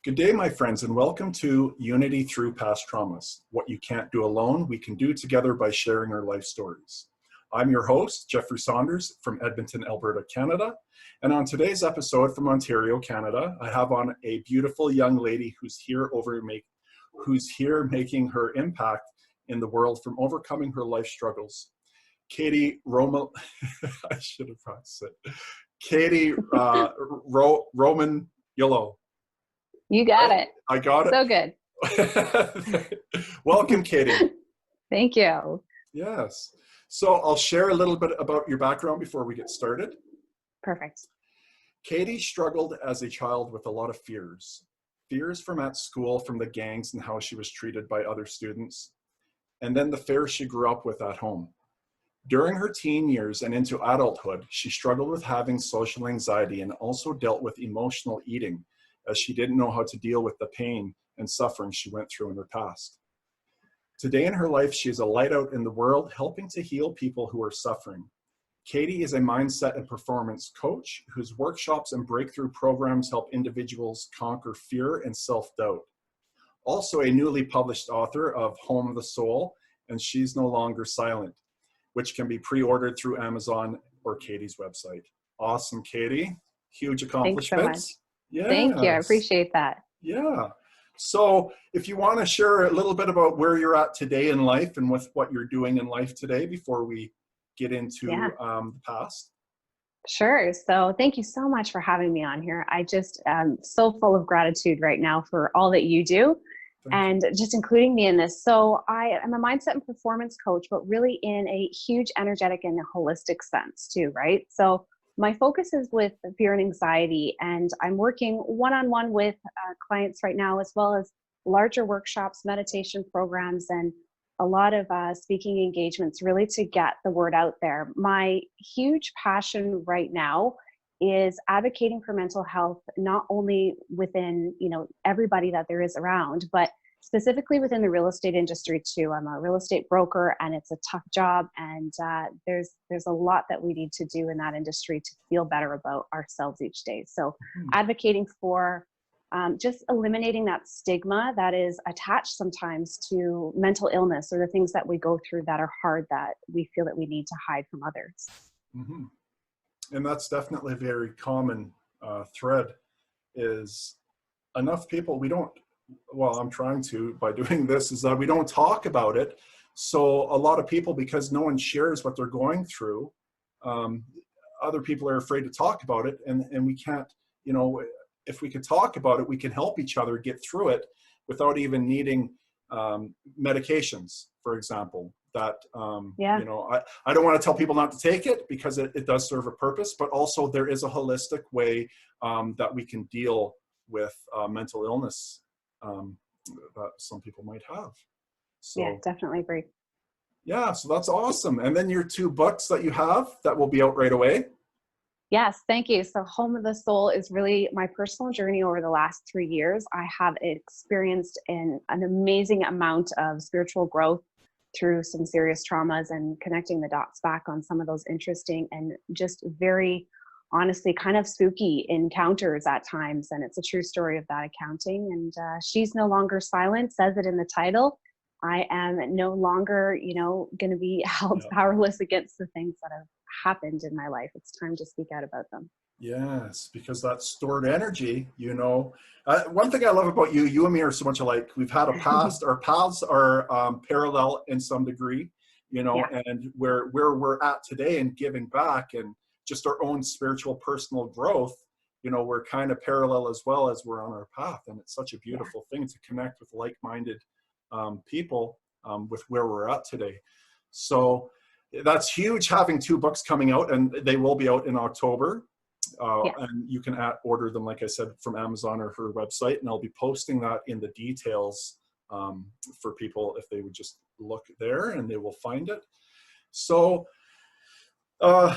Good day, my friends, and welcome to Unity Through Past Traumas. What you can't do alone, we can do together by sharing our life stories. I'm your host, Jeffrey Saunders from Edmonton, Alberta, Canada. And on today's episode from Ontario, Canada, I have on a beautiful young lady who's here making her impact in the world from overcoming her life struggles. Kady I should have practiced it. Kady Romagnuolo. You got it. I got it. So good. Welcome, Kady. Thank you. Yes. So I'll share a little bit about your background before we get started. Perfect. Kady struggled as a child with a lot of fears. Fears from at school, from the gangs and how she was treated by other students, and then the fears she grew up with at home. During her teen years and into adulthood, she struggled with having social anxiety and also dealt with emotional eating, as she didn't know how to deal with the pain and suffering she went through in her past. Today in her life, she is a light out in the world, helping to heal people who are suffering. Kady is a mindset and performance coach whose workshops and breakthrough programs help individuals conquer fear and self-doubt. Also a newly published author of Home of the Soul and She's No Longer Silent, which can be pre-ordered through Amazon or Kady's website. Awesome, Kady. Huge accomplishments. Thanks so much. Yes. Thank you. I appreciate that. Yeah. So if you want to share a little bit about where you're at today in life and with what you're doing in life today before we get into the past. Sure. So thank you so much for having me on here. I just am so full of gratitude right now for all that you do and just including me in this. So I am a mindset and performance coach, but really in a huge energetic and holistic sense too, right? So my focus is with fear and anxiety, and I'm working one-on-one with clients right now, as well as larger workshops, meditation programs, and a lot of speaking engagements, really to get the word out there. My huge passion right now is advocating for mental health, not only within, everybody that there is around, but specifically within the real estate industry too. I'm a real estate broker, and it's a tough job, and there's a lot that we need to do in that industry to feel better about ourselves each day. So advocating for just eliminating that stigma that is attached sometimes to mental illness or the things that we go through that are hard, that we feel that we need to hide from others. Mm-hmm. And that's definitely a very common thread, is enough people, I'm trying to, by doing this, is that we don't talk about it. So a lot of people, because no one shares what they're going through, other people are afraid to talk about it. And we can't, if we could talk about it, we can help each other get through it without even needing medications, for example. That, I don't want to tell people not to take it, because it does serve a purpose, but also there is a holistic way that we can deal with mental illness that some people might have. So, yeah, definitely agree. Yeah, so that's awesome. And then your 2 books that you have that will be out right away. Yes, thank you. So Home of the Soul is really my personal journey over the last 3 years. I have experienced an amazing amount of spiritual growth through some serious traumas, and connecting the dots back on some of those interesting and just very honestly kind of spooky encounters at times. And it's a true story of that accounting. And She's No Longer Silent says it in the title. I am no longer, going to be held powerless against the things that have happened in my life. It's time to speak out about them. Yes, because that stored energy, one thing I love about you and me are so much alike. We've had a past, our paths are parallel in some degree, and where we're at today and giving back and just our own spiritual personal growth, we're kind of parallel as well as we're on our path. And it's such a beautiful thing to connect with like-minded people with where we're at today. So that's huge, having 2 books coming out, and they will be out in October. And you can order them, like I said, from Amazon or her website. And I'll be posting that in the details for people if they would just look there, and they will find it. So, a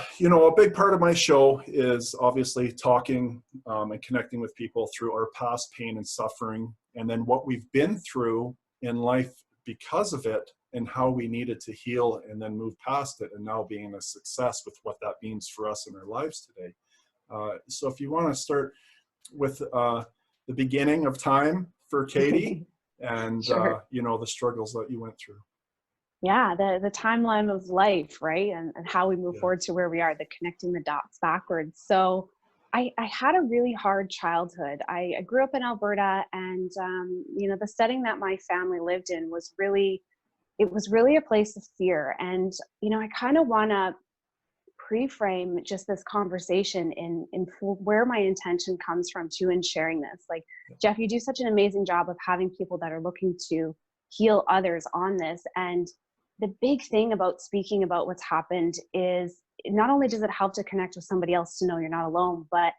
big part of my show is obviously talking and connecting with people through our past pain and suffering, and then what we've been through in life because of it, and how we needed to heal and then move past it, and now being a success with what that means for us in our lives today. So if you want to start with the beginning of time for Kady and, Sure. you know, the struggles that you went through. Yeah, the timeline of life, right? And how we move Yeah. forward to where we are, the connecting the dots backwards. So I had a really hard childhood. I grew up in Alberta, and you know, the setting that my family lived in was really, it was really a place of fear. And you know, I kind of want to pre-frame just this conversation in where my intention comes from too in sharing this. Like, Jeff, you do such an amazing job of having people that are looking to heal others on this. And the big thing about speaking about what's happened is not only does it help to connect with somebody else to know you're not alone, but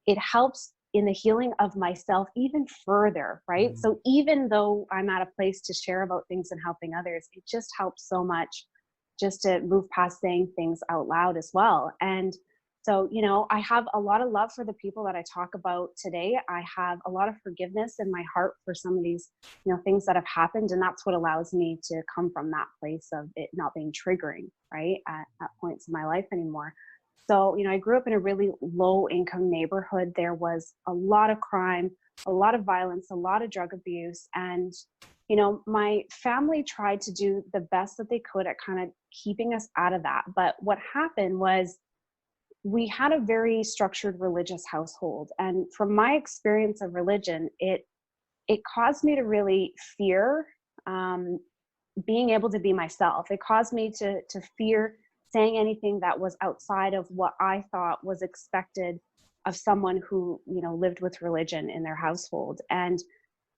it helps in the healing of myself even further, right? Mhm. So even though I'm at a place to share about things and helping others, it just helps so much just to move past saying things out loud as well. And so, you know, I have a lot of love for the people that I talk about today. I have a lot of forgiveness in my heart for some of these, you know, things that have happened. And that's what allows me to come from that place of it not being triggering, right, at points in my life anymore. So, you know, I grew up in a really low income neighborhood. There was a lot of crime, a lot of violence, a lot of drug abuse. And, you know, my family tried to do the best that they could at kind of keeping us out of that. But what happened was we had a very structured religious household. And from my experience of religion, it caused me to really fear um, being able to be myself. It caused me to fear saying anything that was outside of what I thought was expected of someone who, you know, lived with religion in their household. And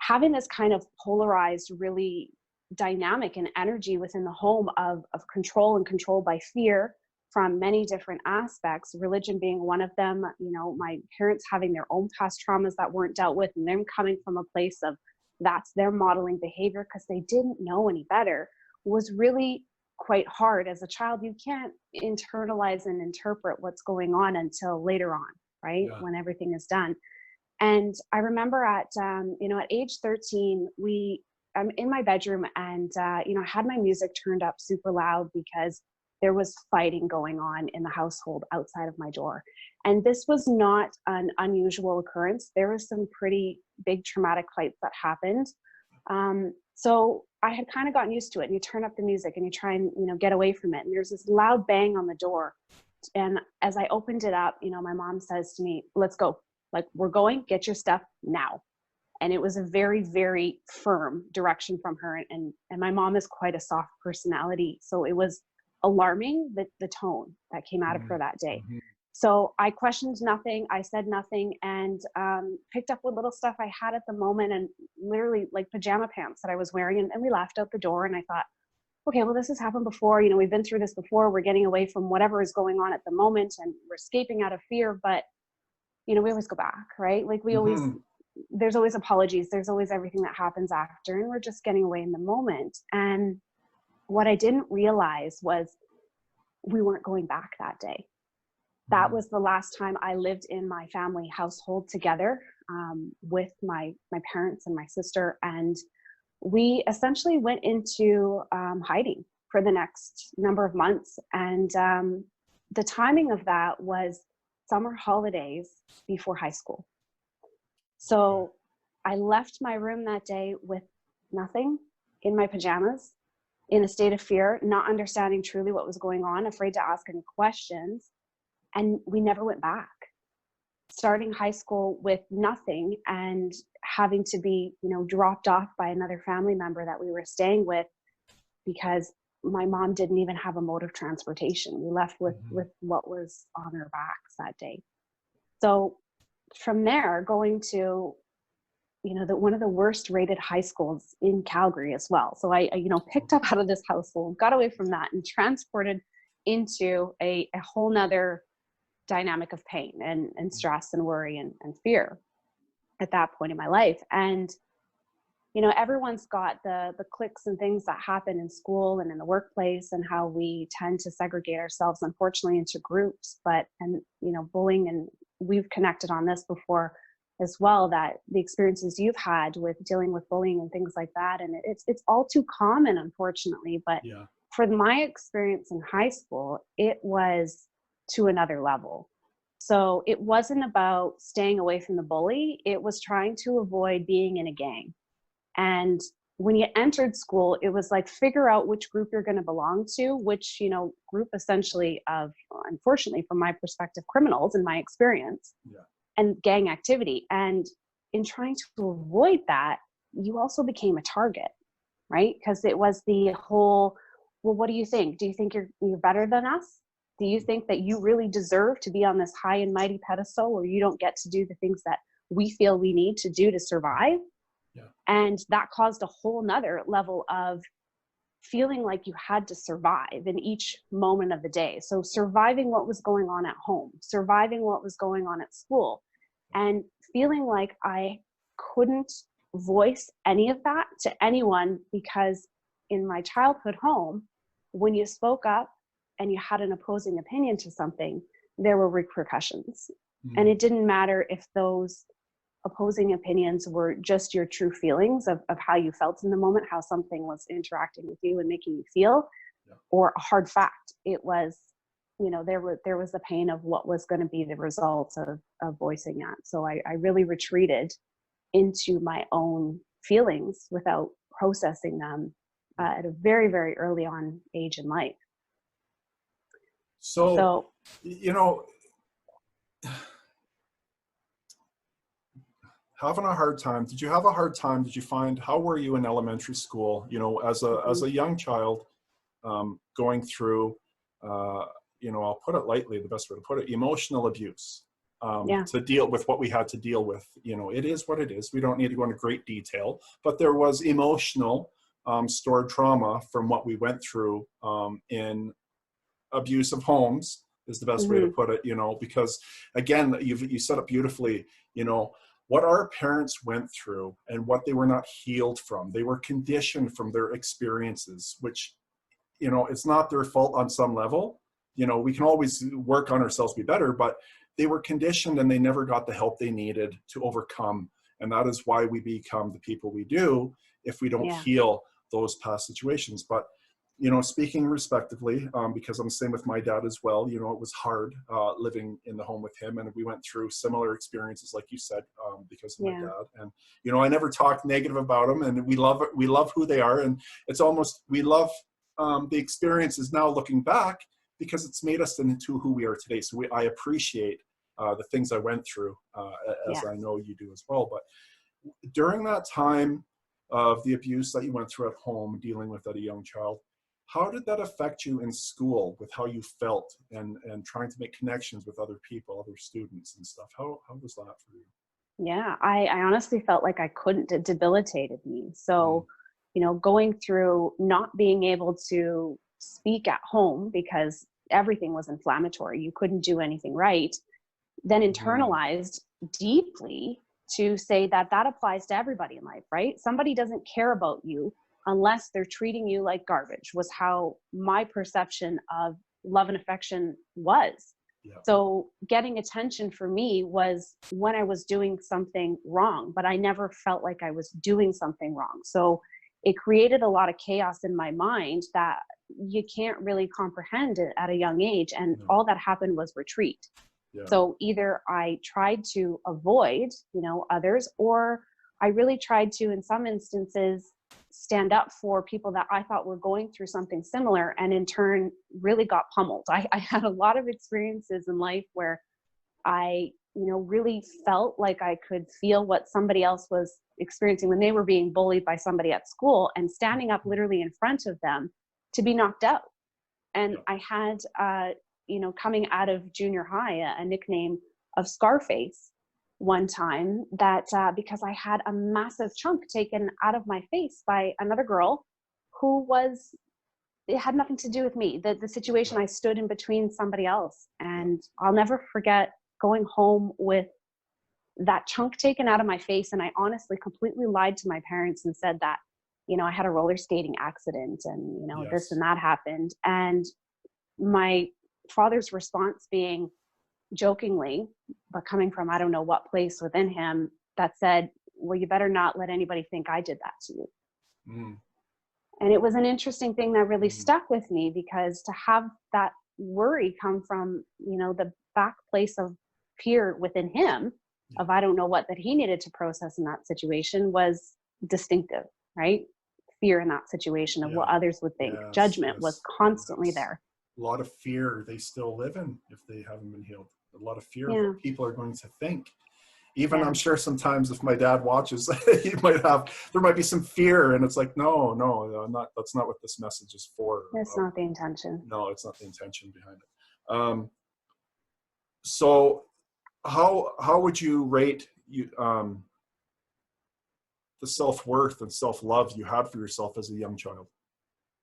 having this kind of polarized, really dynamic and energy within the home of control and control by fear from many different aspects, religion being one of them. You know, my parents having their own past traumas that weren't dealt with, and them coming from a place of that's their modeling behavior because they didn't know any better, was really quite hard. As a child, you can't internalize and interpret what's going on until later on, right? Yeah. When everything is done. And I remember at, you know, at age 13, I'm in my bedroom, and, you know, I had my music turned up super loud because there was fighting going on in the household outside of my door. And this was not an unusual occurrence. There was some pretty big traumatic fights that happened. So I had kind of gotten used to it, and you turn up the music and you try and, you know, get away from it. And there's this loud bang on the door. And as I opened it up, you know, my mom says to me, "Let's go. Like, we're going, get your stuff now." And it was a very, very firm direction from her. And my mom is quite a soft personality. So it was alarming, the tone that came out of her Mhm. that day. Mhm. So I questioned nothing. I said nothing, and picked up what little stuff I had at the moment, and literally like pajama pants that I was wearing. And we laughed out the door. And I thought, okay, well, this has happened before. You know, we've been through this before. We're getting away from whatever is going on at the moment, and we're escaping out of fear. But you know, we always go back, right? Like Mhm. there's always apologies. There's always everything that happens after, and we're just getting away in the moment. And what I didn't realize was we weren't going back that day. That Mhm. was the last time I lived in my family household together, with my parents and my sister. And we essentially went into hiding for the next number of months. And the timing of that was summer holidays before high school. Okay. So I left my room that day with nothing, in my pajamas, in a state of fear, not understanding truly what was going on, afraid to ask any questions. And we never went back. Starting high school with nothing and having to be, you know, dropped off by another family member that we were staying with because my mom didn't even have a mode of transportation. We left Mhm. with what was on our backs that day. So from there, going to, you know, one of the worst rated high schools in Calgary as well. So you know, picked up out of this household, got away from that, and transported into a whole nother dynamic of pain and stress and worry and fear at that point in my life. And you know, everyone's got the cliques and things that happen in school and in the workplace, and how we tend to segregate ourselves, unfortunately, into groups. But, and you know, bullying, and we've connected on this before as well, that the experiences you've had with dealing with bullying and things like that, and it's all too common, unfortunately. But Yeah. for my experience in high school, it was to another level. So it wasn't about staying away from the bully. It was trying to avoid being in a gang. And when you entered school, it was like, figure out which group you're going to belong to, which, group essentially of, unfortunately, from my perspective, criminals in my experience, and gang activity. And in trying to avoid that, you also became a target, right? Because it was the whole, well, what do you think? Do you think you're better than us? Do you think that you really deserve to be on this high and mighty pedestal where you don't get to do the things that we feel we need to do to survive? And that caused a whole nother level of feeling like you had to survive in each moment of the day. So surviving what was going on at home, surviving what was going on at school, and feeling like I couldn't voice any of that to anyone, because in my childhood home, when you spoke up and you had an opposing opinion to something, there were repercussions. And it didn't matter if those opposing opinions were just your true feelings of how you felt in the moment, how something was interacting with you and making you feel, or a hard fact. It was, there was the pain of what was going to be the results of voicing that. So I really retreated into my own feelings without processing them at a very, very early on age in life. So having a hard time. Did you have a hard time? Did you find, how were you in elementary school, as a young child, going through, I'll put it lightly, the best way to put it, emotional abuse, to deal with what we had to deal with. It is what it is. We don't need to go into great detail, but there was emotional stored trauma from what we went through in abusive homes, is the best way to put it, because again, you set up beautifully, what our parents went through and what they were not healed from. They were conditioned from their experiences, which, it's not their fault on some level. We can always work on ourselves, be better, but they were conditioned and they never got the help they needed to overcome. And that is why we become the people we do if we don't heal those past situations. But speaking respectively, because I'm the same with my dad as well, it was hard living in the home with him, and we went through similar experiences, like you said, because of my dad. And, I never talk negative about him, and we love who they are. And it's almost, we love the experiences now looking back, because it's made us into who we are today. So I appreciate the things I went through, as I know you do as well. But during that time of the abuse that you went through at home, dealing with as a young child, how did that affect you in school with how you felt and trying to make connections with other people, other students and stuff? How was that for you? Yeah, I honestly felt like I couldn't, it debilitated me. So, going through not being able to speak at home because everything was inflammatory, you couldn't do anything right, then internalized deeply to say that applies to everybody in life, right? Somebody doesn't care about you unless they're treating you like garbage, was how my perception of love and affection was. So getting attention for me was when I was doing something wrong, but I never felt like I was doing something wrong. So it created a lot of chaos in my mind that you can't really comprehend it at a young age. And all that happened was retreat. So either I tried to avoid, others, or I really tried to, in some instances, stand up for people that I thought were going through something similar, and in turn really got pummeled. I had a lot of experiences in life where I, really felt like I could feel what somebody else was experiencing when they were being bullied by somebody at school, and standing up literally in front of them to be knocked out. And I had, coming out of junior high, a nickname of Scarface one time, that because I had a massive chunk taken out of my face by another girl who it had nothing to do with me. The situation, I stood in between somebody else. And I'll never forget going home with that chunk taken out of my face. And I honestly completely lied to my parents and said that, I had a roller skating accident and, this and that happened. And my father's response being, jokingly, but coming from I don't know what place within him, that said, well, you better not let anybody think I did that to you. And it was an interesting thing that really stuck with me, because to have that worry come from, the back place of fear within him of, I don't know what, that he needed to process in that situation was distinctive, right? Fear in that situation of what others would think. Yes, Judgment was yes, constantly yes. there. A lot of fear they still live in if they haven't been healed. A lot of fear of Yeah. what people are going to think. Even Yeah. I'm sure sometimes if my dad watches, there might be some fear, and it's like, no, that's not what this message is for. That's not the intention. No, it's not the intention behind it. So how would you rate the self-worth and self-love you had for yourself as a young child?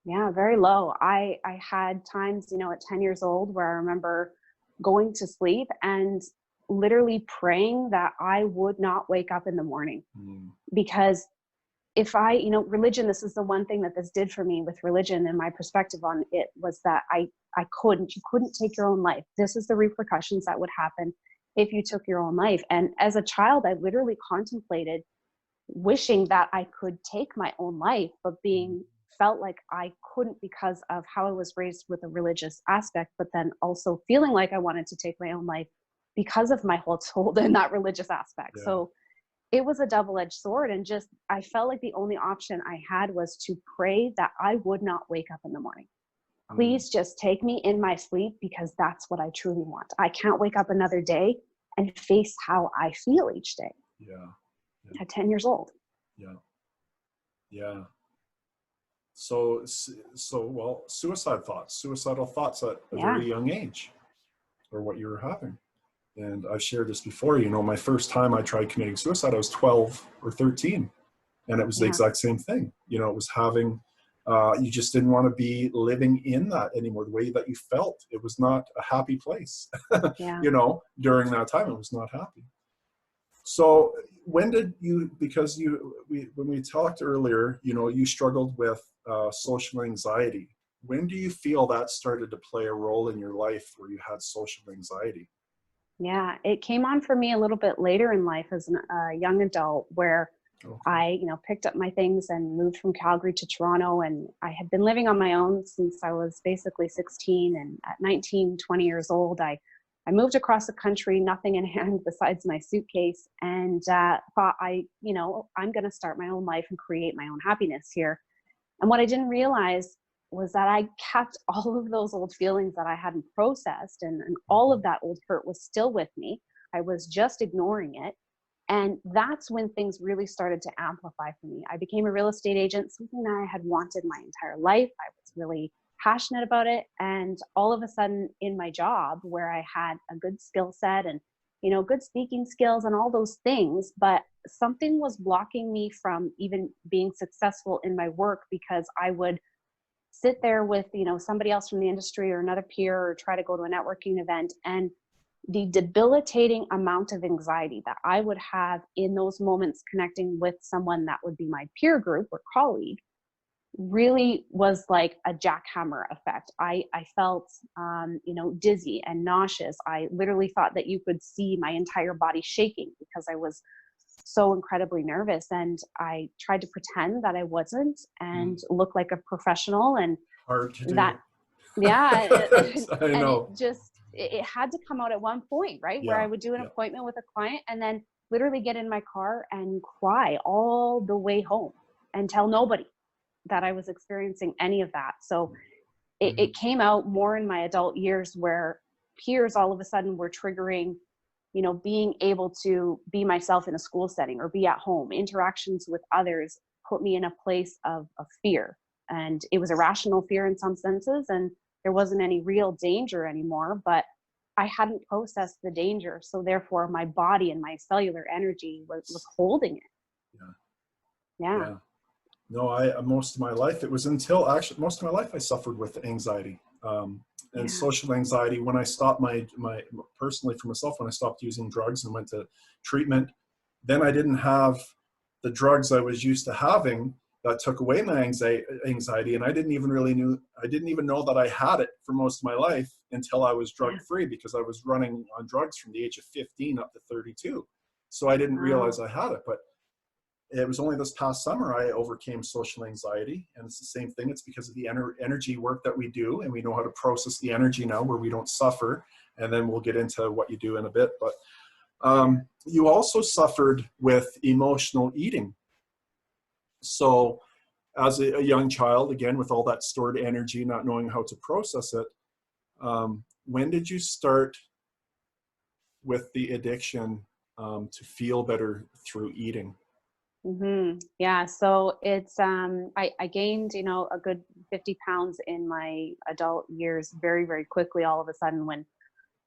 Yeah, very low. I had times, at 10 years old where I remember going to sleep and literally praying that I would not wake up in the morning. Because if religion, this is the one thing that this did for me with religion, and my perspective on it was that you couldn't take your own life. This is the repercussions that would happen if you took your own life. And as a child, I literally contemplated wishing that I could take my own life, but felt like I couldn't because of how I was raised with a religious aspect, but then also feeling like I wanted to take my own life because of my household and that religious aspect. Yeah. So it was a double-edged sword, and I felt like the only option I had was to pray that I would not wake up in the morning. Please just take me in my sleep, because that's what I truly want. I can't wake up another day and face how I feel each day. Yeah. At 10 years old. Yeah. So suicidal thoughts at a very young age are what you were having. And I've shared this before, my first time I tried committing suicide, I was 12 or 13. And it was the exact same thing. It was having, you just didn't want to be living in that anymore, the way that you felt. It was not a happy place. During that time, it was not happy. So when did you, because when we talked earlier, you struggled with social anxiety. When do you feel that started to play a role in your life where you had social anxiety? Yeah, it came on for me a little bit later in life as a young adult, where I, picked up my things and moved from Calgary to Toronto. And I had been living on my own since I was basically 16. And at 19, 20 years old, I moved across the country, nothing in hand besides my suitcase, and thought I'm going to start my own life and create my own happiness here. And what I didn't realize was that I kept all of those old feelings that I hadn't processed, and all of that old hurt was still with me. I was just ignoring it. And that's when things really started to amplify for me. I became a real estate agent, something that I had wanted my entire life. I was really passionate about it. And all of a sudden in my job, where I had a good skill set and, good speaking skills and all those things, but something was blocking me from even being successful in my work, because I would sit there with, somebody else from the industry or another peer, or try to go to a networking event, and the debilitating amount of anxiety that I would have in those moments connecting with someone that would be my peer group or colleague really was like a jackhammer effect. I felt, dizzy and nauseous. I literally thought that you could see my entire body shaking because I was so incredibly nervous. And I tried to pretend that I wasn't and look like a professional. And hard to do. that, yeah. I know. And it had to come out at one point, right? Where I would do an appointment with a client and then literally get in my car and cry all the way home and tell nobody that I was experiencing any of that. So it came out more in my adult years, where peers all of a sudden were triggering, being able to be myself in a school setting or be at home. Interactions with others put me in a place of fear. And it was a rational fear in some senses, and there wasn't any real danger anymore, but I hadn't processed the danger. So therefore my body and my cellular energy was holding it. Yeah. No, most of my life, most of my life I suffered with anxiety and social anxiety. When I stopped personally for myself, when I stopped using drugs and went to treatment, then I didn't have the drugs I was used to having that took away my anxiety. And I didn't even know that I had it for most of my life until I was drug free, because I was running on drugs from the age of 15 up to 32. So I didn't realize I had it, but it was only this past summer I overcame social anxiety. And it's the same thing. It's because of the energy work that we do, and we know how to process the energy now, where we don't suffer and then we'll get into what you do in a bit. But you also suffered with emotional eating. So as a young child, again, with all that stored energy, not knowing how to process it, when did you start with the addiction to feel better through eating? Yeah. So it's, I gained, a good 50 pounds in my adult years very, very quickly, all of a sudden, when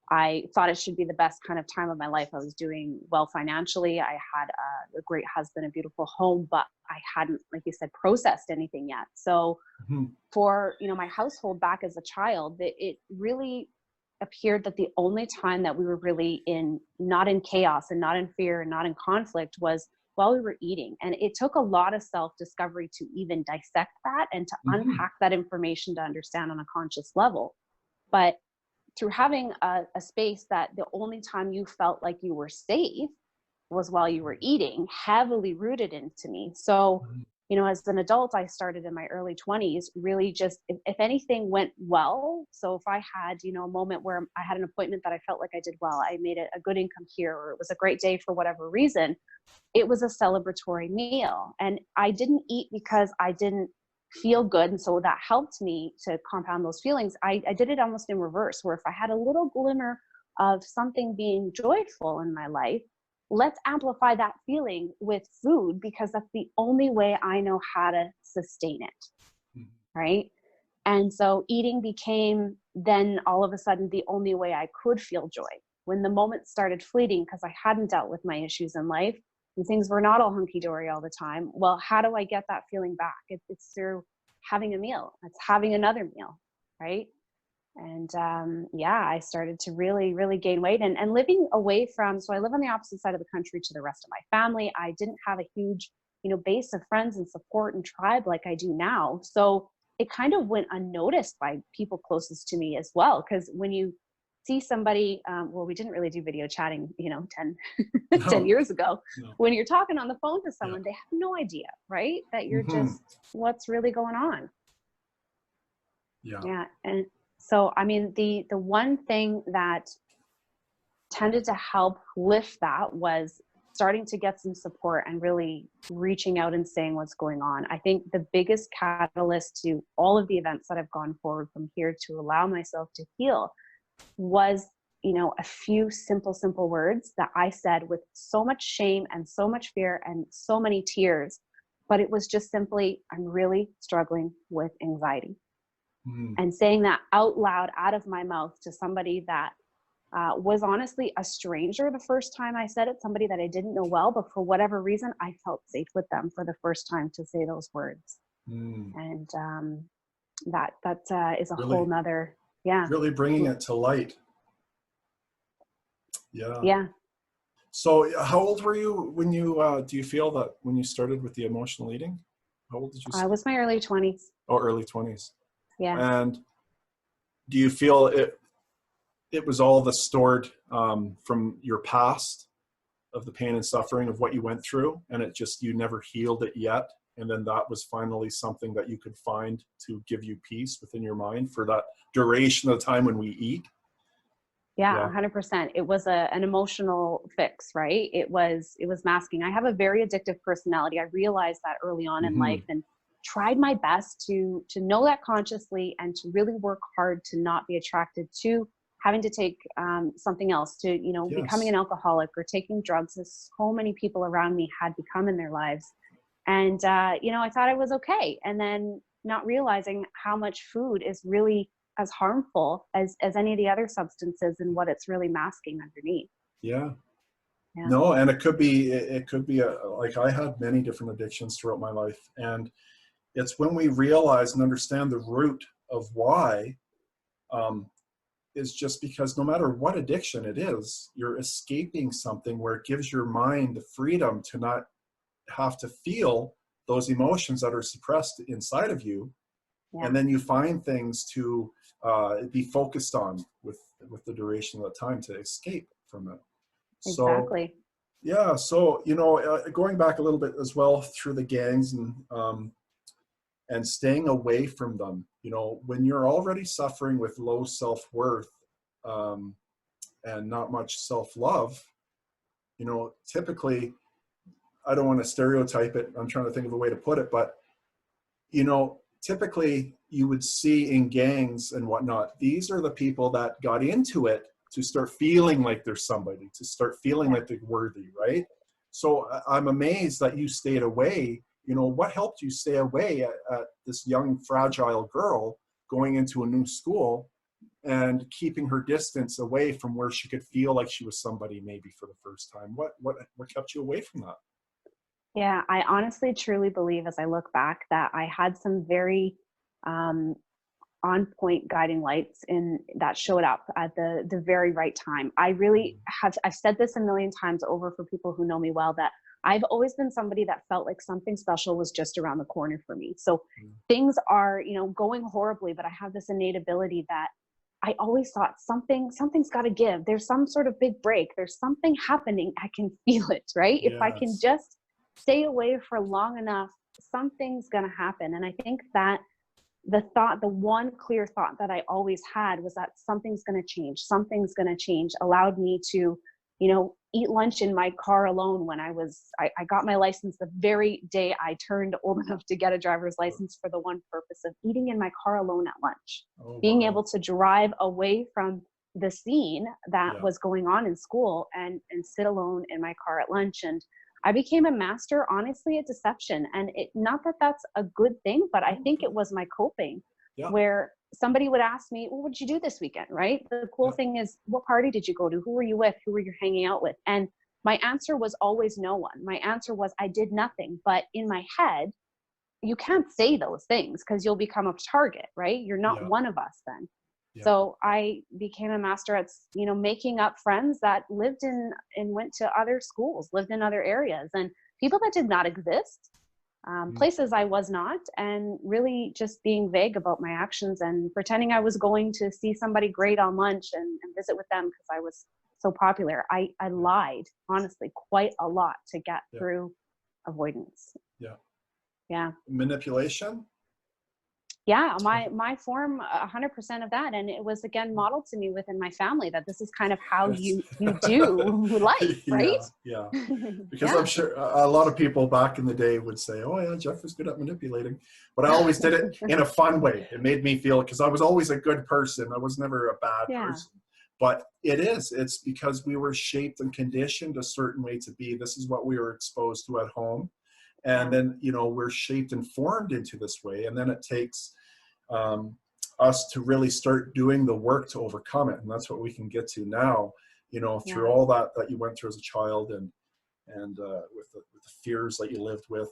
I thought it should be the best kind of time of my life. I was doing well financially. I had a great husband, a beautiful home, but I hadn't, like you said, processed anything yet. So for, my household back as a child, it really appeared that the only time that we were really not in chaos and not in fear and not in conflict was while we were eating. And it took a lot of self-discovery to even dissect that and to unpack that information to understand on a conscious level. But through having a space that the only time you felt like you were safe was while you were eating, heavily rooted into me. So, as an adult, I started in my early 20s, really just, if anything went well. So if I had, a moment where I had an appointment that I felt like I did well, I made a good income here, or it was a great day for whatever reason, it was a celebratory meal. And I didn't eat because I didn't feel good. And so that helped me to compound those feelings. I did it almost in reverse, where if I had a little glimmer of something being joyful in my life, let's amplify that feeling with food, because that's the only way I know how to sustain it. Right. And so eating became then all of a sudden the only way I could feel joy. When the moments started fleeting because I hadn't dealt with my issues in life and things were not all hunky-dory all the time, well, how do I get that feeling back? It's through having a meal. It's having another meal, right? And I started to really, really gain weight and living away from, so I live on the opposite side of the country to the rest of my family. I didn't have a huge, base of friends and support and tribe like I do now. So it kind of went unnoticed by people closest to me as well. Because when you see somebody, we didn't really do video chatting, 10 years ago. No. When you're talking on the phone to someone, they have no idea, right? That you're just, what's really going on. Yeah. And so, the one thing that tended to help lift that was starting to get some support and really reaching out and saying what's going on. I think the biggest catalyst to all of the events that have gone forward from here to allow myself to heal was, a few simple words that I said with so much shame and so much fear and so many tears. But it was just simply, I'm really struggling with anxiety. And saying that out loud, out of my mouth, to somebody that was honestly a stranger the first time I said it, somebody that I didn't know well, but for whatever reason, I felt safe with them for the first time to say those words. And that is a whole nother, really bringing it to light. Yeah. So how old were you when you, do you feel that when you started with the emotional eating? How old did you say? I was my early 20s. Oh, early 20s. Yeah. And do you feel it was all the stored from your past of the pain and suffering of what you went through, and you never healed it yet, and then that was finally something that you could find to give you peace within your mind for that duration of time when we eat? Yeah, 100%. It was an emotional fix, right? It was masking. I have a very addictive personality. I realized that early on in life, and tried my best to know that consciously and to really work hard to not be attracted to having to take something else, to, becoming an alcoholic or taking drugs, as so many people around me had become in their lives. And, I thought I was okay. And then not realizing how much food is really as harmful as any of the other substances and what it's really masking underneath. Yeah. No, and it could be like I had many different addictions throughout my life. And it's when we realize and understand the root of why, is just because no matter what addiction it is, you're escaping something where it gives your mind the freedom to not have to feel those emotions that are suppressed inside of you. And then you find things to be focused on with the duration of the time to escape from it. Exactly. So, going back a little bit as well through the gangs and staying away from them, when you're already suffering with low self-worth, and not much self-love, you know, typically, I don't want to stereotype it, I'm trying to think of a way to put it, but, you know, typically you would see in gangs and whatnot, these are the people that got into it to start feeling like there's somebody, to start feeling like they're worthy, right? So I'm amazed that you stayed away. You know, what helped you stay away at this young, fragile girl going into a new school and keeping her distance away from where she could feel like she was somebody maybe for the first time? What kept you away from that? Yeah, I honestly truly believe as I look back that I had some very on point guiding lights in that showed up at the very right time. I really have, I've said this a million times over for people who know me well, that I've always been somebody that felt like something special was just around the corner for me. So things are, you know, going horribly, but I have this innate ability that I always thought something's got to give. There's some sort of big break. There's something happening. I can feel it, right? If I can Yes. just stay away for long enough, something's going to happen. And I think that the one clear thought that I always had was that something's going to change. Something's going to change allowed me to, you know, eat lunch in my car alone when I got my license the very day I turned old enough to get a driver's license, for the one purpose of eating in my car alone at lunch, Oh, being wow. able to drive away from the scene that was going on in school and sit alone in my car at lunch. And I became a master, honestly, at deception. And not that that's a good thing, but I think it was my coping, Yeah. where somebody would ask me, well, what did you do this weekend? Right. The cool thing is, what party did you go to? Who were you with? Who were you hanging out with? And my answer was always no one. My answer was, I did nothing. But in my head, you can't say those things because you'll become a target, right? You're not Yeah. one of us then. Yeah. So I became a master at, you know, making up friends that lived in and went to other schools, lived in other areas, and people that did not exist, places I was not, and really just being vague about my actions and pretending I was going to see somebody great on lunch and visit with them because I was so popular. I lied, honestly, quite a lot to get through avoidance. Yeah. Yeah. Manipulation? Yeah, my form, 100% of that. And it was, again, modeled to me within my family that this is kind of how you do life, right? Yeah. Because Yeah. I'm sure a lot of people back in the day would say, oh yeah, Jeff was good at manipulating. But I always did it in a fun way. It made me feel, because I was always a good person. I was never a bad person. But it's because we were shaped and conditioned a certain way to be. This is what we were exposed to at home. And then, you know, we're shaped and formed into this way. And then it takes us to really start doing the work to overcome it. And that's what we can get to now, you know, through all that you went through as a child and with the fears that you lived with.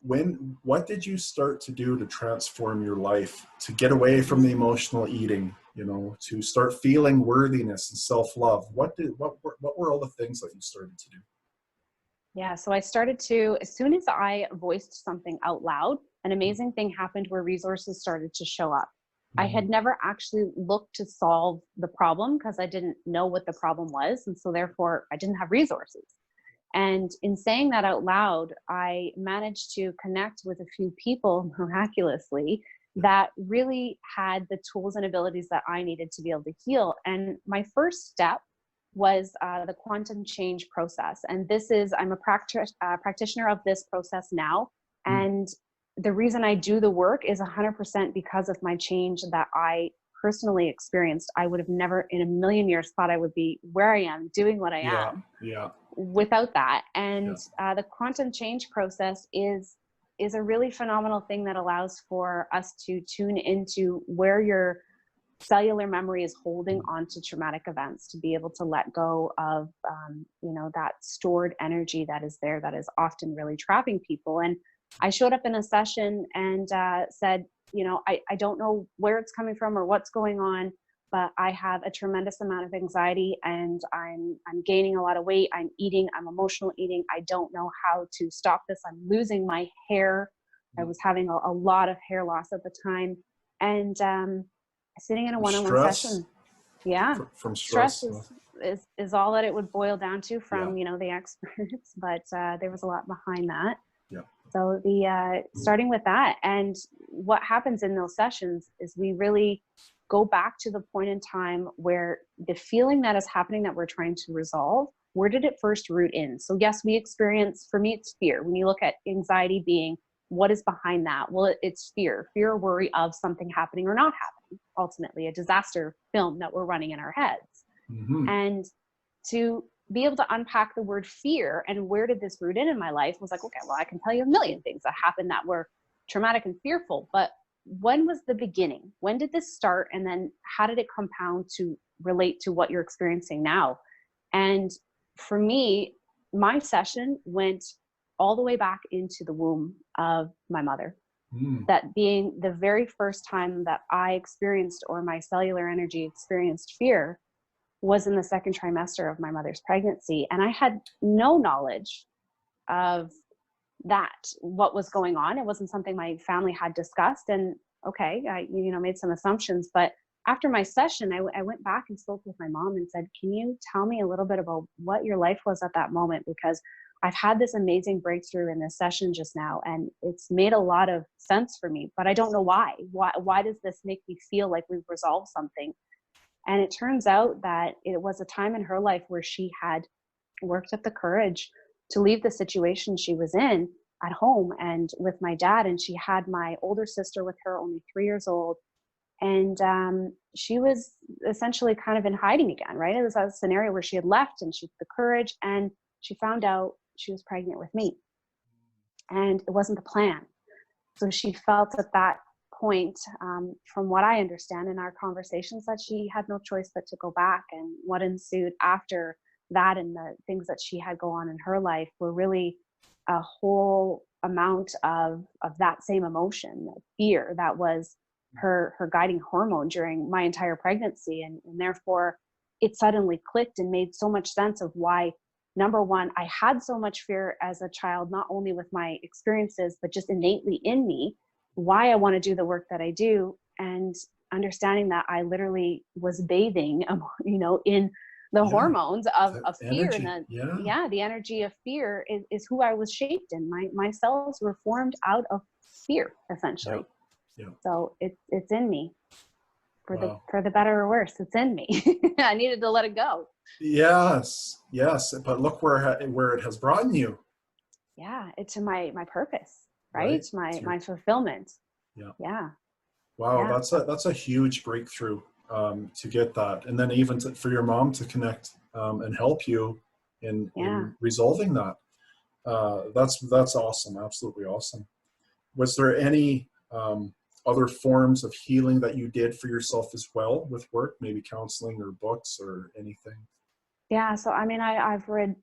What did you start to do to transform your life, to get away from the emotional eating, you know, to start feeling worthiness and self-love? What were all the things that you started to do? Yeah, so I started to, as soon as I voiced something out loud, an amazing thing happened where resources started to show up. I had never actually looked to solve the problem because I didn't know what the problem was. And so therefore I didn't have resources. And in saying that out loud, I managed to connect with a few people miraculously that really had the tools and abilities that I needed to be able to heal. And my first step was the quantum change process. And this is, I'm a practitioner of this process now. And the reason I do the work is 100% because of my change that I personally experienced. I would have never in a million years thought I would be where I am doing what I am without that. And the quantum change process is a really phenomenal thing that allows for us to tune into where your cellular memory is holding on to traumatic events, to be able to let go of, you know, that stored energy that is there, that is often really trapping people. And I showed up in a session and said, you know, I don't know where it's coming from or what's going on, but I have a tremendous amount of anxiety and I'm gaining a lot of weight. I'm eating, I'm emotional eating. I don't know how to stop this. I'm losing my hair. I was having a lot of hair loss at the time. And sitting in a one-on-one session. From stress. Is all that it would boil down to from, you know, the experts, but there was a lot behind that. So the starting with that, and what happens in those sessions is we really go back to the point in time where the feeling that is happening that we're trying to resolve, where did it first root in? So yes, we experience, for me, it's fear. When you look at anxiety being, what is behind that? Well, it's fear or worry of something happening or not happening, ultimately a disaster film that we're running in our heads. Mm-hmm. And to be able to unpack the word fear and where did this root in my life was like, okay, well, I can tell you a million things that happened that were traumatic and fearful, but when was the beginning? When did this start? And then how did it compound to relate to what you're experiencing now? And for me, my session went all the way back into the womb of my mother. That being the very first time that I experienced, or my cellular energy experienced fear, was in the second trimester of my mother's pregnancy. And I had no knowledge of that, what was going on. It wasn't something my family had discussed. And okay, I made some assumptions, but after my session, I went back and spoke with my mom and said, can you tell me a little bit about what your life was at that moment? Because I've had this amazing breakthrough in this session just now, and it's made a lot of sense for me, but I don't know why. Why does this make me feel like we've resolved something? And it turns out that it was a time in her life where she had worked up the courage to leave the situation she was in at home and with my dad. And she had my older sister with her, only 3 years old. And she was essentially kind of in hiding again, right? It was a scenario where she had left and she took the courage, and she found out she was pregnant with me. And it wasn't the plan. So she felt at that point, from what I understand in our conversations, that she had no choice but to go back. And what ensued after that and the things that she had go on in her life were really a whole amount of that same emotion, fear, that was her guiding hormone during my entire pregnancy. And therefore it suddenly clicked and made so much sense of why, number one, I had so much fear as a child, not only with my experiences, but just innately in me, why I want to do the work that I do, and understanding that I literally was bathing, in the hormones of fear. And the energy of fear is who I was shaped in. My cells were formed out of fear, essentially. Yeah. So it's in me, for the better or worse. It's in me. I needed to let it go. Yes. But look where it has brought you. Yeah, it's my purpose, right? My fulfillment. Yeah. Wow, Yeah. that's a huge breakthrough, to get that, and then even for your mom to connect, and help you in resolving that. That's awesome, absolutely awesome. Was there any other forms of healing that you did for yourself as well with work, maybe counseling or books or anything? Yeah. So, I mean, I've read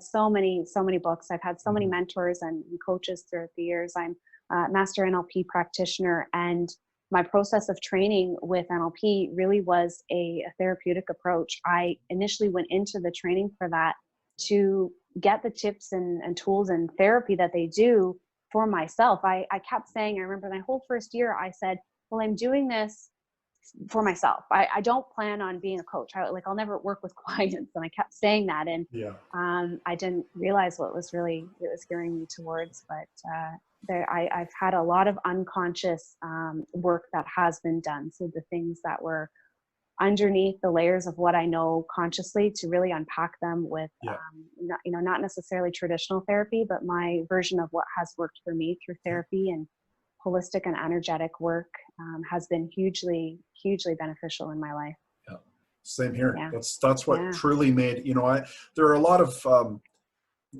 so many books. I've had so many mentors and coaches throughout the years. I'm a Master NLP Practitioner, and my process of training with NLP really was a therapeutic approach. I initially went into the training for that to get the tips and tools and therapy that they do for myself. I kept saying, I remember my whole first year, I said, well, I'm doing this for myself. I don't plan on being a coach. I'll never work with clients. And I kept saying that. And I didn't realize what was really, it was gearing me towards. But I've had a lot of unconscious work that has been done. So the things that were underneath the layers of what I know consciously, to really unpack them with, not necessarily traditional therapy, but my version of what has worked for me through therapy and holistic and energetic work has been hugely beneficial in my life. Yeah, same here. That's what truly made, there are a lot of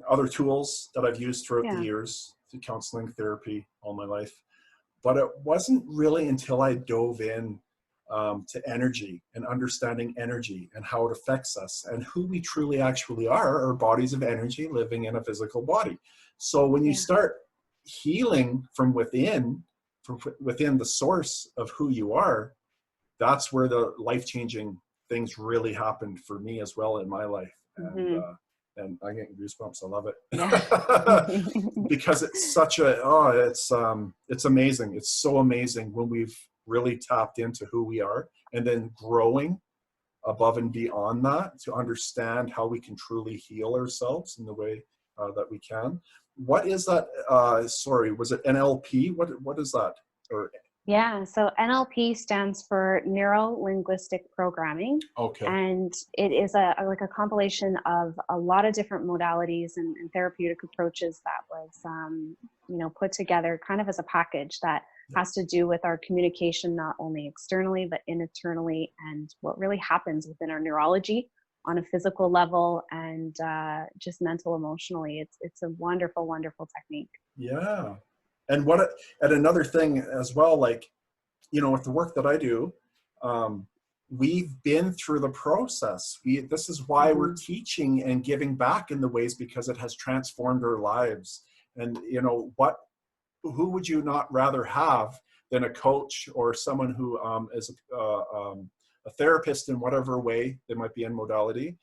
other tools that I've used throughout the years, through counseling, therapy, all my life, but it wasn't really until I dove in to energy and understanding energy and how it affects us and who we truly actually are bodies of energy living in a physical body. So when you start healing from within the source of who you are, that's where the life-changing things really happened for me as well in my life. And I get goosebumps. I love it. Because it's such it's amazing. It's so amazing when we've really tapped into who we are, and then growing above and beyond that to understand how we can truly heal ourselves in the way that we can. What is that? Sorry, was it NLP? What is that? Or Yeah, so NLP stands for Neuro Linguistic Programming, Okay. and it is like a compilation of a lot of different modalities and therapeutic approaches that was, put together kind of as a package that Yeah. has to do with our communication, not only externally but internally, and what really happens within our neurology on a physical level and just mental, emotionally. It's a wonderful, wonderful technique. Yeah. And and another thing as well, like, with the work that I do, um, we've been through the process. This is why we're Hmm. teaching and giving back in the ways, because it has transformed our lives. And who would you not rather have than a coach or someone who is a therapist in whatever way they might be in modality?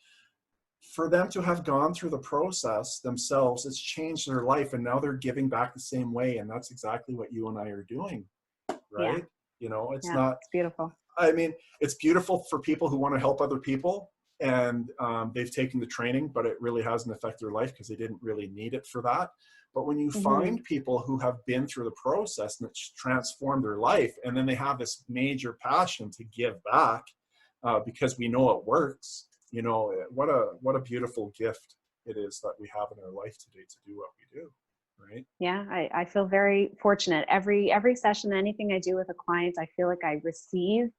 For them to have gone through the process themselves, it's changed their life, and now they're giving back the same way. And that's exactly what you and I are doing, Yeah, right? It's yeah, not, it's beautiful. I mean, it's beautiful for people who want to help other people, and they've taken the training, but it really hasn't affected their life because they didn't really need it for that. But when you Hmm. find people who have been through the process and it's transformed their life, and then they have this major passion to give back, because we know it works, what a beautiful gift it is that we have in our life today to do what we do, right? Yeah, I feel very fortunate. Every session, anything I do with a client, I feel like I receive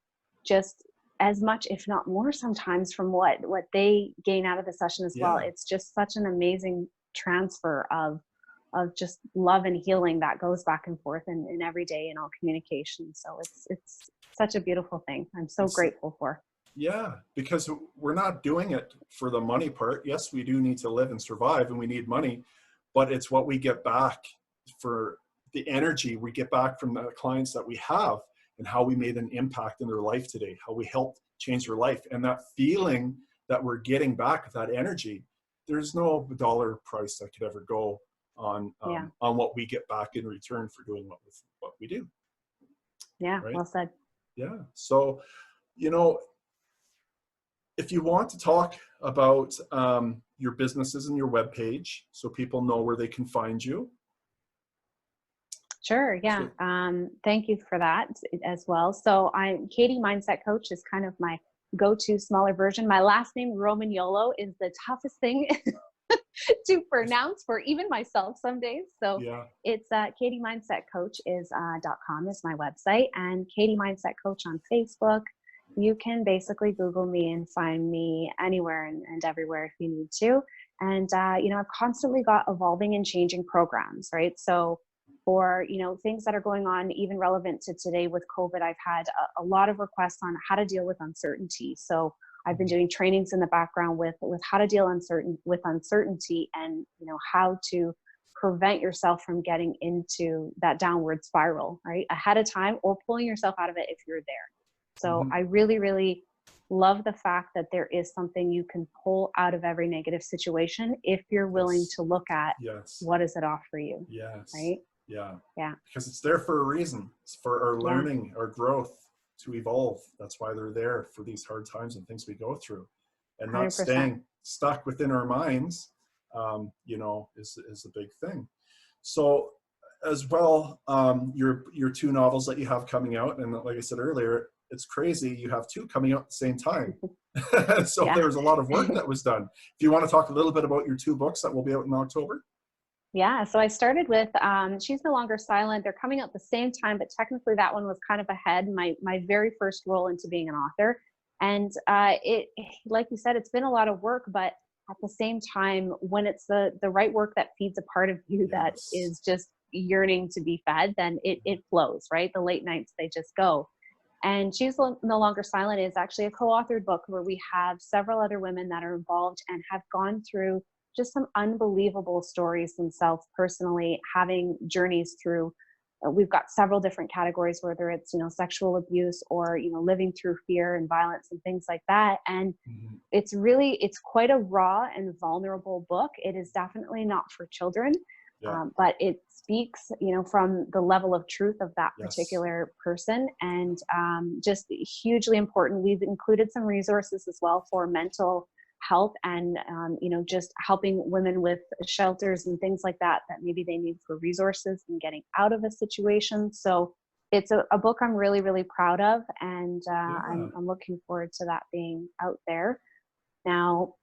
just as much, if not more, sometimes from what they gain out of the session as well. Yeah. It's just such an amazing transfer of just love and healing that goes back and forth in every day in all communication. So it's such a beautiful thing. I'm so It's grateful for. Yeah, because we're not doing it for the money part. Yes, we do need to live and survive, and we need money, but it's what we get back for the energy we get back from the clients that we have, and how we made an impact in their life today, how we helped change their life. And that feeling that we're getting back, that energy, there's no dollar price that could ever go Yeah, on what we get back in return for doing what we do, yeah, right? well said. Yeah. So, you know, if you want to talk about your businesses and your web page, so people know where they can find you. Sure. Yeah. So, Thank you for that as well. So I'm Kady Mindset Coach is kind of my go-to smaller version. My last name Romagnolo is the toughest thing to pronounce for even myself some days. So yeah. it's Kady Mindset Coach is .com is my website, and Kady Mindset Coach on Facebook. You can basically Google me and find me anywhere and everywhere if you need to. And I've constantly got evolving and changing programs, right? So for things that are going on even relevant to today with COVID, I've had a lot of requests on how to deal with uncertainty. So I've been Mhm. doing trainings in the background with how to deal with uncertainty, and how to prevent yourself from getting into that downward spiral right ahead of time, or pulling yourself out of it if you're there. So Mhm. I really, really love the fact that there is something you can pull out of every negative situation if you're willing Yes. to look at Yes. what does it offer you, Yes. right? Yeah. Yeah, Because it's there for a reason. It's for our yeah, learning, our growth, to evolve. That's why they're there, for these hard times and things we go through, and not 100%. staying stuck within our minds. Is a big thing. So, as well, your two novels that you have coming out, and like I said earlier, it's crazy you have two coming out at the same time. So Yeah. there's a lot of work that was done. If you want to talk a little bit about your two books that will be out in October. Yeah, so I started with She's No Longer Silent. They're coming out the same time, but technically that one was kind of ahead. My very first role into being an author, and it, like you said, it's been a lot of work, but at the same time, when it's the right work that feeds a part of you that Yes. is just yearning to be fed, then it flows, right? The late nights, they just go. And No Longer Silent is actually a co-authored book where we have several other women that are involved and have gone through just some unbelievable stories themselves personally, having journeys through. We've got several different categories, whether it's sexual abuse or living through fear and violence and things like that. And Mhm. it's quite a raw and vulnerable book. It is definitely not for children, Yeah. but it speaks from the level of truth of that Yes. particular person, and just hugely important. We've included some resources as well for mental health, and just helping women with shelters and things like that maybe they need for resources in getting out of a situation. So it's a book I'm really, really proud of, and Yeah. I'm looking forward to that being out there. Now,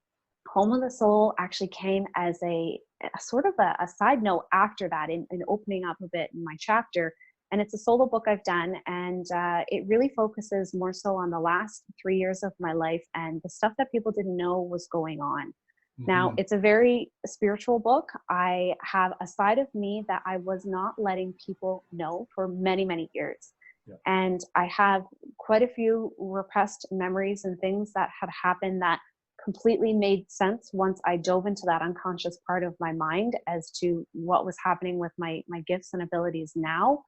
Home of the Soul actually came as a sort of a side note after that, in opening up a bit in my chapter. And it's a solo book I've done, and it really focuses more so on the last 3 years of my life and the stuff that people didn't know was going on. Now, Mhm. it's a very spiritual book. I have a side of me that I was not letting people know for many, many years. Yeah. And I have quite a few repressed memories and things that had happened that completely made sense once I dove into that unconscious part of my mind as to what was happening with my gifts and abilities now.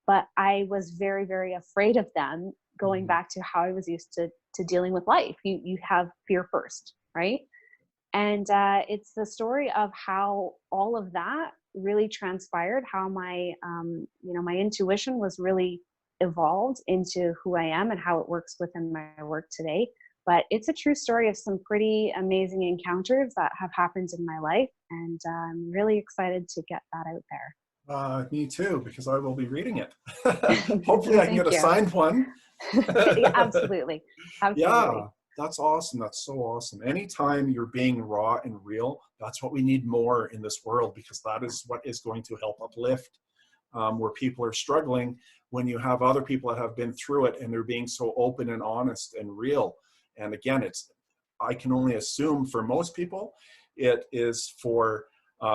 But I was very, very afraid of them, going Mhm. back to how I was used to dealing with life. You have fear first, right? And it's the story of how all of that really transpired, how my my intuition was really evolved into who I am and how it works within my work today. But it's a true story of some pretty amazing encounters that have happened in my life, and I'm really excited to get that out there. Me too, because I will be reading it. Hopefully I can get Thank a you. signed one. Yeah, absolutely. Yeah, Absolutely. that's awesome. That's so awesome. Anytime you're being raw and real, that's what we need more in this world, because that Yeah. is what is going to help uplift where people are struggling. When you have other people that have been through it and they're being so open and honest and real. And again, I can only assume for most people, it is for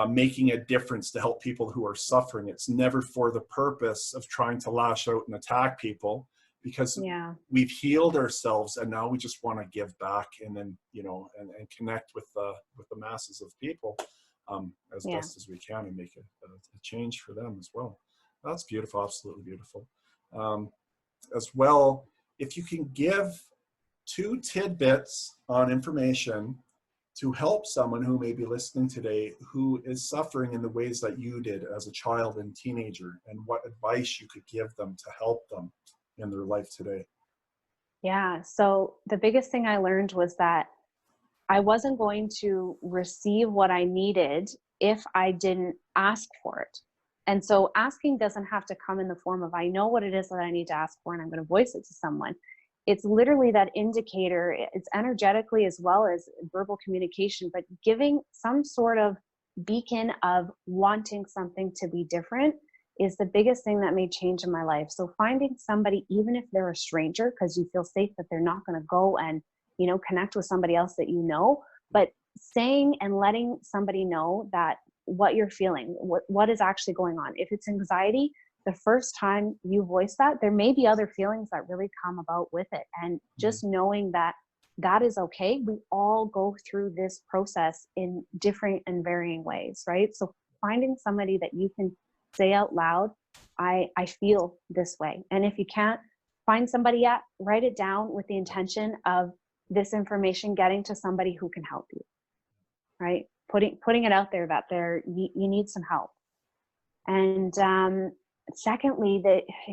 making a difference to help people who are suffering. It's never for the purpose of trying to lash out and attack people, because Yeah. we've healed ourselves and now we just want to give back, and then and connect with the masses of people as Yeah. best as we can, and make a change for them as well. That's beautiful. Absolutely beautiful. um, as well, if you can give 2 tidbits on information to help someone who may be listening today who is suffering in the ways that you did as a child and teenager, and what advice you could give them to help them in their life today. Yeah. So the biggest thing I learned was that I wasn't going to receive what I needed if I didn't ask for it. And so asking doesn't have to come in the form of, I know what it is that I need to ask for and I'm going to voice it to someone. It's literally that indicator. It's energetically as well as verbal communication, but giving some sort of beacon of wanting something to be different is the biggest thing that made change in my life. So finding somebody, even if they're a stranger, because you feel safe that they're not going to go and connect with somebody else that you know, but saying and letting somebody know that what you're feeling, what is actually going on. If it's anxiety, the first time you voice that, there may be other feelings that really come about with it. And Mhm. just knowing that that is okay. We all go through this process in different and varying ways, right? So finding somebody that you can say out loud, I feel this way. And if you can't, find somebody yet, write it down with the intention of this information getting to somebody who can help you, right? Putting it out there that you need some help. And secondly,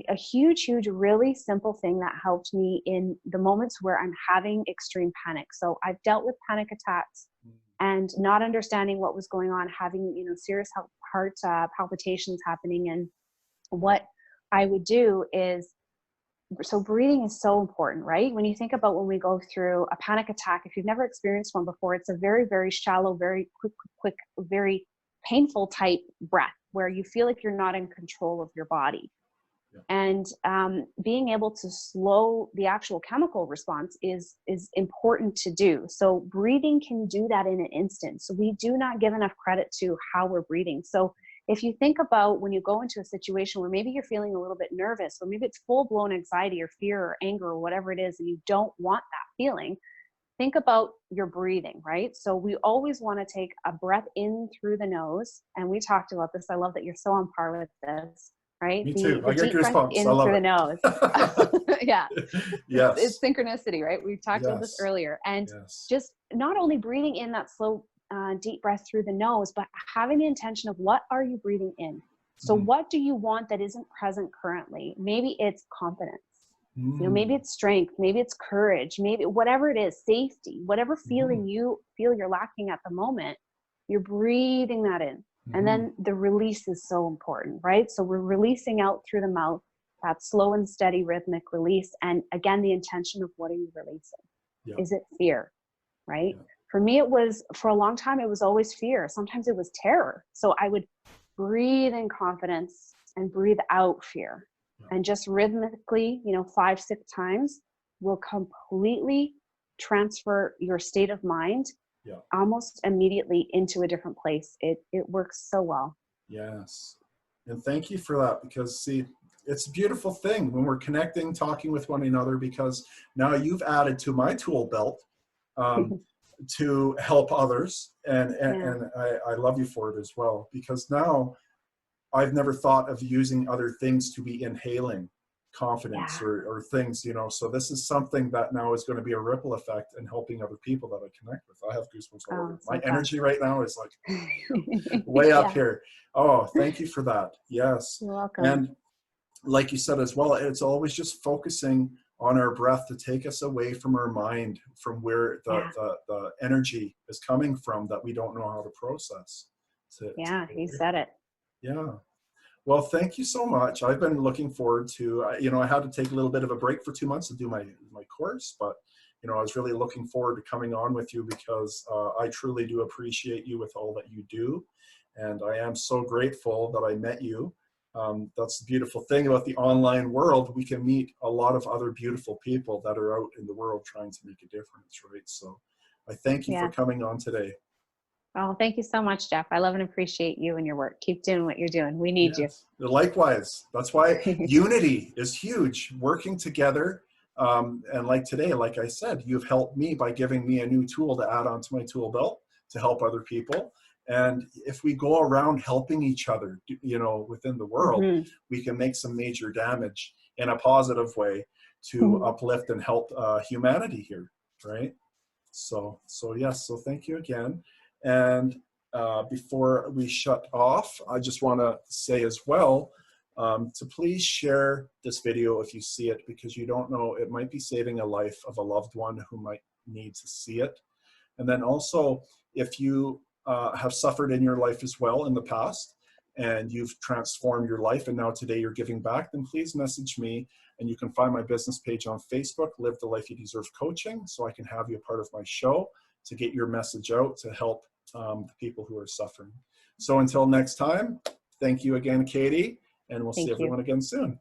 a huge, really simple thing that helped me in the moments where I'm having extreme panic. So I've dealt with panic attacks and not understanding what was going on, having serious heart palpitations happening. And what I would do is, so breathing is so important, right? When you think about when we go through a panic attack, if you've never experienced one before, it's a very, very shallow, very quick, very painful type breath where you feel like you're not in control of your body. Yeah. And being able to slow the actual chemical response is important to do. So breathing can do that in an instant. So we do not give enough credit to how we're breathing. So if you think about when you go into a situation where maybe you're feeling a little bit nervous, or maybe it's full-blown anxiety or fear or anger or whatever it is, and you don't want that feeling, think about your breathing, right? So we always want to take a breath in through the nose. And we talked about this. I love that you're so on par with this, right? Me too. The I get deep breath goosebumps. I in love through the it. nose. Yeah. It's Yes. synchronicity, right? We talked about this Yes. earlier. And Yes. just not only breathing in that slow, deep breath through the nose, but having the intention of what are you breathing in? So Mm. what do you want that isn't present currently? Maybe it's confidence. Maybe Mm. it's strength, maybe it's courage, maybe whatever it is, safety, whatever Mhm. feeling you feel you're lacking at the moment, you're breathing that in. And Mhm. then the release is so important, right? So we're releasing out through the mouth. that slow and steady rhythmic release. And again, the intention of what are you releasing? Yeah. Is it fear, right? Yeah. For me, it was, for a long time, it was always fear. Sometimes it was terror. So I would breathe in confidence and breathe out fear. Yeah. And just rhythmically, 5, 6 times will completely transfer your state of mind almost immediately into a different place. It works so well. Yes. And thank you for that, because see, it's a beautiful thing when we're connecting, talking with one another, because now you've added to my tool belt to help others. And I love you for it as well, because now I've never thought of using other things to be inhaling confidence or things, so this is something that now is going to be a ripple effect and helping other people that I connect with. I have goosebumps all over. My energy right now is like way up here. Oh, thank you for that. Yes. You're welcome. And like you said as well, it's always just focusing on our breath to take us away from our mind, from where the energy is coming from that we don't know how to process. You said it. Yeah. Well, thank you so much. I've been looking forward to, I had to take a little bit of a break for 2 months to do my course, but, I was really looking forward to coming on with you, because I truly do appreciate you with all that you do. And I am so grateful that I met you. That's the beautiful thing about the online world. We can meet a lot of other beautiful people that are out in the world trying to make a difference, right? So I thank you for coming on today. Oh, thank you so much, Jeff. I love and appreciate you and your work. Keep doing what you're doing. We need you. Likewise. That's why unity is huge. Working together. And like today, like I said, you've helped me by giving me a new tool to add onto my tool belt to help other people. And if we go around helping each other, within the world, we can make some major damage in a positive way to uplift and help humanity here, right? So yes, so thank you again. And before we shut off, I just want to say as well, to please share this video if you see it, because you don't know, it might be saving a life of a loved one who might need to see it. And then also, if you have suffered in your life as well in the past, and you've transformed your life, and now today you're giving back, then please message me. And you can find my business page on Facebook, Live the Life You Deserve Coaching, so I can have you a part of my show to get your message out to help the people who are suffering. So until next time, thank you again, Kady, and we'll see everyone again soon.